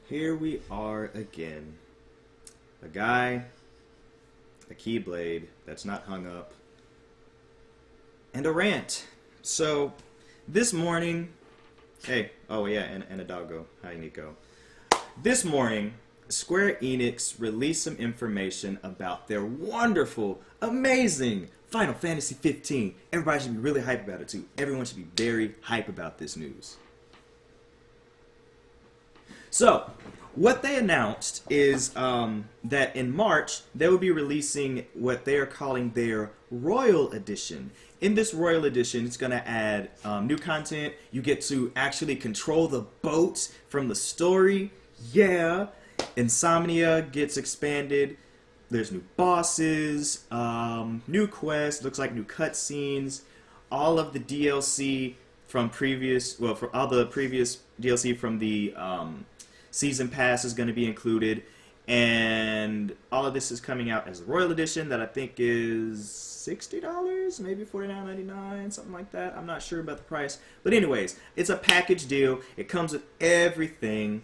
Here we are again. A guy, a keyblade that's not hung up, and a rant. So, this morning, hey, oh yeah, and a doggo. Hi, Nico. This morning, Square Enix released some information about their wonderful, amazing Final Fantasy 15. Everybody should be really hype about it too. Everyone should be very hype about this news. So, what they announced is that in March, they will be releasing what they are calling their Royal Edition. In this Royal Edition, it's going to add new content. You get to actually control the boat from the story. Yeah. Insomnia gets expanded. There's new bosses, new quests, looks like new cutscenes. All of the DLC from previous, well, for all the previous DLC from the Season Pass is going to be included, and all of this is coming out as the Royal Edition that I think is $60, maybe $49.99, something like that. I'm not sure about the price, but anyways, it's a package deal. It comes with everything: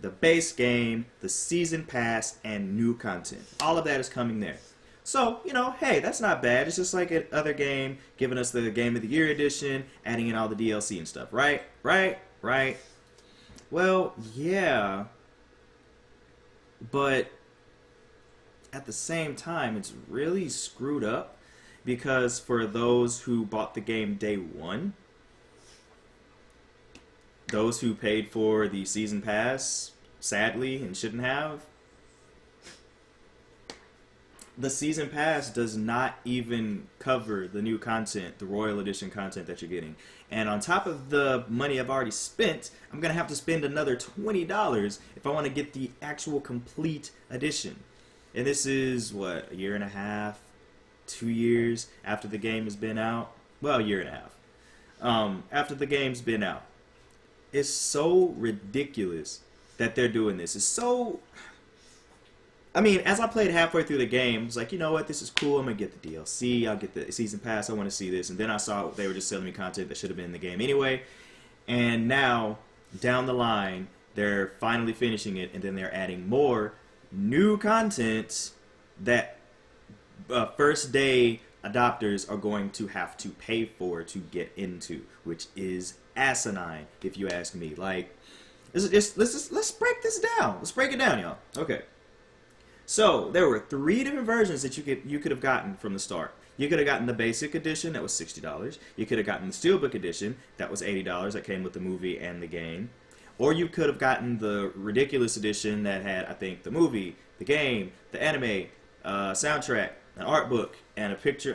the base game, the Season Pass, and new content. All of that is coming there. So, you know, hey, that's not bad. It's just like another game, giving us the Game of the Year edition, adding in all the DLC and stuff, right? Right. Well, yeah, but at the same time, it's really screwed up because for those who bought the game day one, those who paid for the season pass, sadly, and shouldn't have, the season pass does not even cover the new content, the Royal Edition content that you're getting. And on top of the money I've already spent, I'm going to have to spend another $20 if I want to get the actual complete edition. And this is, what, a year and a half, 2 years after the game has been out? Well, a year and a half. After the game's been out. It's so ridiculous that they're doing this. It's so... I mean, as I played halfway through the game, I was like, you know what, this is cool. I'm going to get the DLC. I'll get the Season Pass. I want to see this. And then I saw they were just selling me content that should have been in the game anyway. And now, down the line, they're finally finishing it, and then they're adding more new content that first day adopters are going to have to pay for to get into, which is asinine, if you ask me. Like, let's break this down. Let's break it down, y'all. Okay. So, there were 3 different versions that you could have gotten from the start. You could have gotten the basic edition, that was $60. You could have gotten the Steelbook edition, that was $80, that came with the movie and the game. Or you could have gotten the ridiculous edition that had, I think, the movie, the game, the anime, soundtrack, an art book, and a picture,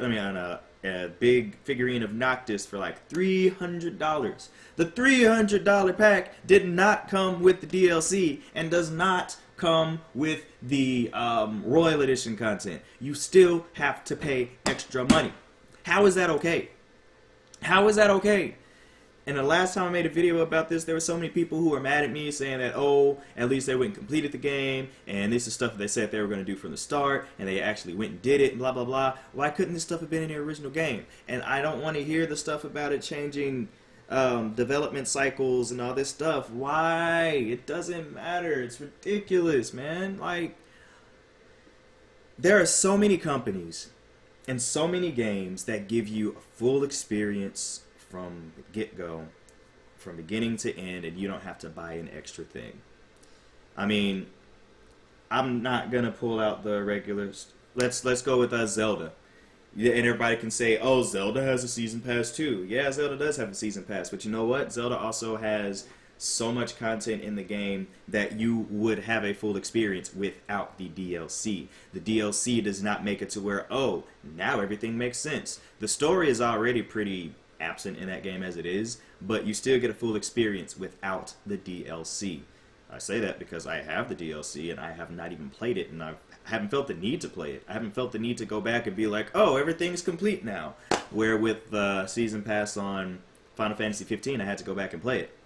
a big figurine of Noctis for like $300. The $300 pack did not come with the DLC and does not come with the Royal Edition content. You still have to pay extra money. How is that okay? How is that okay? And the last time I made a video about this, there were so many people who were mad at me saying that, oh, at least they went and completed the game, and this is stuff that they said they were going to do from the start, and they actually went and did it, and blah, blah, blah. Why couldn't this stuff have been in the original game? And I don't want to hear the stuff about it changing development cycles and all this stuff. Why? It doesn't matter. It's ridiculous, man. Like, there are so many companies and so many games that give you a full experience from the get-go, from beginning to end, and you don't have to buy an extra thing. I mean, I'm not gonna pull out the regulars. Let's go with Zelda. Yeah, and everybody can say, oh, Zelda has a Season Pass too. Yeah, Zelda does have a Season Pass, but you know what? Zelda also has so much content in the game that you would have a full experience without the DLC. The DLC does not make it to where, oh, now everything makes sense. The story is already pretty absent in that game as it is, but you still get a full experience without the DLC. I say that because I have the DLC and I have not even played it, and I haven't felt the need to play it. I haven't felt the need to go back and be like, oh, everything's complete now. Where with the Season Pass on Final Fantasy 15, I had to go back and play it.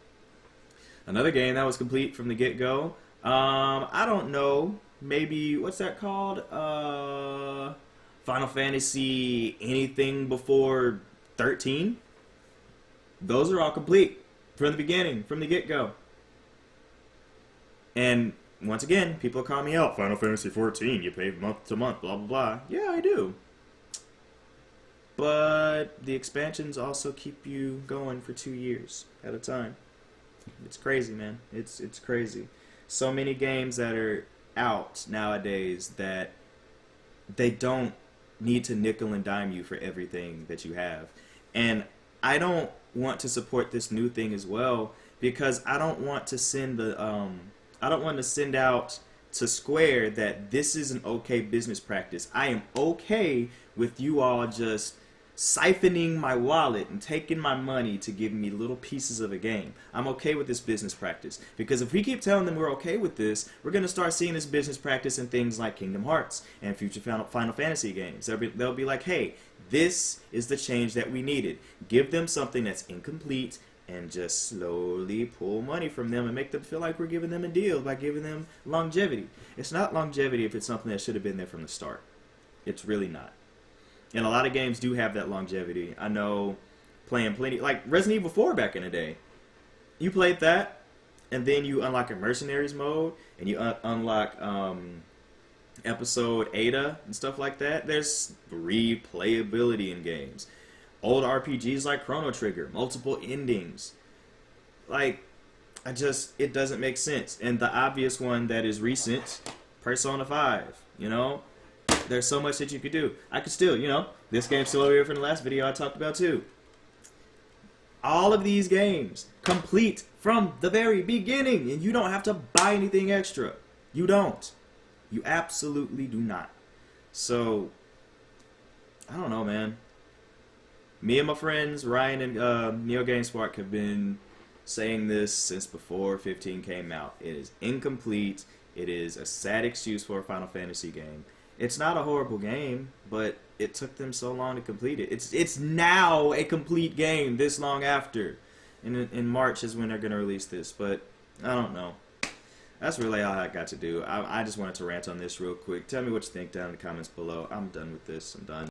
Another game that was complete from the get-go, I don't know, maybe, what's that called? Final Fantasy anything before 13? Those are all complete from the beginning, from the get-go. And once again, people call me out. Final Fantasy 14, you pay month to month, blah, blah, blah. Yeah, I do. But the expansions also keep you going for 2 years at a time. It's crazy, man. It's crazy. So many games that are out nowadays that they don't need to nickel and dime you for everything that you have. And I don't want to support this new thing as well because I don't want to send out to Square that this is an okay business practice. I am okay with you all just siphoning my wallet and taking my money to give me little pieces of a game. I'm okay with this business practice because if we keep telling them we're okay with this, we're going to start seeing this business practice in things like Kingdom Hearts and future Final Fantasy games. They'll be like, hey, this is the change that we needed. Give them something that's incomplete and just slowly pull money from them and make them feel like we're giving them a deal by giving them longevity. It's not longevity if it's something that should have been there from the start. It's really not. And a lot of games do have that longevity. I know playing plenty, like Resident Evil 4 back in the day. You played that, and then you unlock a Mercenaries mode, and you unlock episode Ada and stuff like that. There's replayability in games. Old RPGs like Chrono Trigger, multiple endings. Like, it doesn't make sense. And the obvious one that is recent, Persona 5, you know? There's so much that you could do. I could still, this game's still over here from the last video I talked about too. All of these games complete from the very beginning, and you don't have to buy anything extra. You don't. You absolutely do not. So, I don't know, man. Me and my friends, Ryan and Neo GameSpark, have been saying this since before 15 came out. It is incomplete. It is a sad excuse for a Final Fantasy game. It's not a horrible game, but it took them so long to complete it. It's now a complete game this long after. In March is when they're going to release this, but I don't know. That's really all I got to do. I just wanted to rant on this real quick. Tell me what you think down in the comments below. I'm done with this. I'm done.